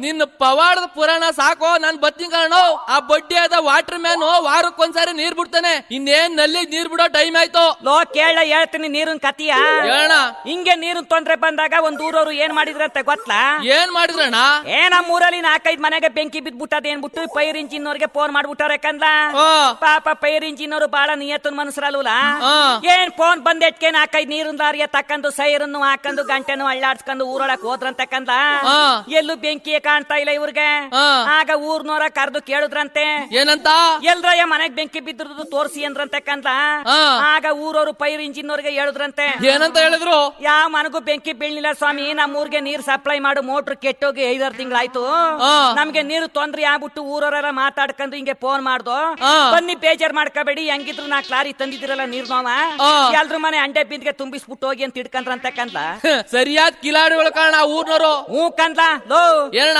ನಿನ್ನ ಪವಾಡದ ಪುರಾಣ ಸಾಕೋ, ನಾನ್ ಬತ್ತೀನಿ ಕಾಣೋ. ಆ ಬಡ್ಡಿ ಆದ ವಾಟರ್ ಮ್ಯಾನ್ ವಾರಕ್ಕೊಂದ್ಸಾರಿ ನೀರ್ ಬಿಡ್ತಾನೆ, ಇನ್ನೇನ್ ನಲ್ಲಿ ನೀರ್ ಬಿಡೋ ಟೈಮ್ ಆಯ್ತು. ಲೋ ಕೇಳ ಹೇಳ್ತೀನಿ ನೀರಿನ ಕತಿಯ. ಹೇಳಣ. ಹಿಂಗೆ ನೀರಿನ ತೊಂದ್ರೆ ಬಂದಾಗ ಒಂದ್ ಊರವ್ರು ಏನ್ ಮಾಡಿದ್ರಂತೆ ಗೊತ್ತಾ? ಏನ್ ಮಾಡಿದ್ರಣ್ಣ? ನಮ್ಮ ಊರಲ್ಲಿ 4-5 ಮನೆಗೆ ಬೆಂಕಿ ಬಿದ್ಬಿಟ್ಟದ ಏನ್ಬಿಟ್ಟು ಫೈರ್ ಇಂಜಿನ್ ಅವ್ರಿಗೆ ಫೋನ್ ಮಾಡ್ಬಿಟ್ಟಾರೆ ಕಂದ. ಪಾಪ ಫೈರ್ ಇಂಜಿನ್ ಅವರು ಬಹಳ ನಿಯತ್ತನ್ ಮನುಷ್ಯರಲ್ಲ. ಏನ್ ಫೋನ್ ಬಂದೆಟ್ಕೆ 4-5 ನೀರಿನ ಲಾರಿಯ ತಕ್ಕಂದು ಸೈರನ್ನು ಹಾಕೊಂಡು ಗಂಟೆನು ಅಳ್ಳಾಡ್ಸ್ಕೊಂಡು ಊರೊಳಕ್ ಹೋದ್ರಂತೆ ಕಂದ. ಎಲ್ಲೂ ಬೆಂಕಿಯೇ ಕಾಣ್ತಾ ಇಲ್ಲ ಇವ್ರಿಗೆ. ಆಗ ಊರ್ನೋರ ಕರೆದು ಕೇಳಿದ್ರಂತೆ, ಏನಂತ? ಎಲ್ರಯ್ಯ ಮನೆಗ್ ಬೆಂಕಿ ಬಿದ್ದಿರೋದು ತೋರ್ಸಿ ಅಂದ್ರಂತೆ ಕಂದ. ಆಗ ಊರವರು ಫೈರ್ ಇಂಜಿನ್ ಅವ್ರಿಗೆ ಹೇಳಿದ್ರಂತೆ. ಏನಂತ ಹೇಳಿದ್ರು? ಯಾವ ಮನಗೂ ಬೆಂಕಿ ಬೀಳ್ಲಿಲ್ಲ ಸ್ವಾಮಿ, ನಮ್ಮ ಊರಿಗೆ ನೀರ್ ಸಪ್ಲೈ ಮಾಡು ಮೋಟ್ರ್ ಕೆಟ್ಟೋಗಿ 5-6 ತಿಂಗಳಾಯ್ತು. ನಮ್ಗೆ ನೀರು ತೊಂದ್ರೆ ಆಗ್ಬಿಟ್ಟು ಊರವರೆಲ್ಲ ಮಾತಾಡ್ಕೊಂಡು ಹಿಂಗೆ ಫೋನ್ ಮಾಡ್ದು. ಬನ್ನಿ ಬೇಜಾರ್ ಮಾಡ್ಕೋಬೇಡಿ, ಹೆಂಗಿದ್ರು 4 ಲಾರಿ ತಂದಿದಿರಲ್ಲ ನೀರ್ ನೋವ, ಎಲ್ರ ಮನೆ ಅಂಡೆ ಬಿಂದ್ಗೆ ತುಂಬಿಸ್ಬಿಟ್ಟು ಹೋಗಿ ಅಂತ ಇಡ್ಕಂದ್ರಂತೆ ಕಂದ. ಸರಿಯಾದ ಕಿಲಾಡಿಗಳು ಕಾರಣ ಊರ್ನವರು. ಹ್ಞೂ ಕಂದ. ಲೋ ಏನಣ್ಣ?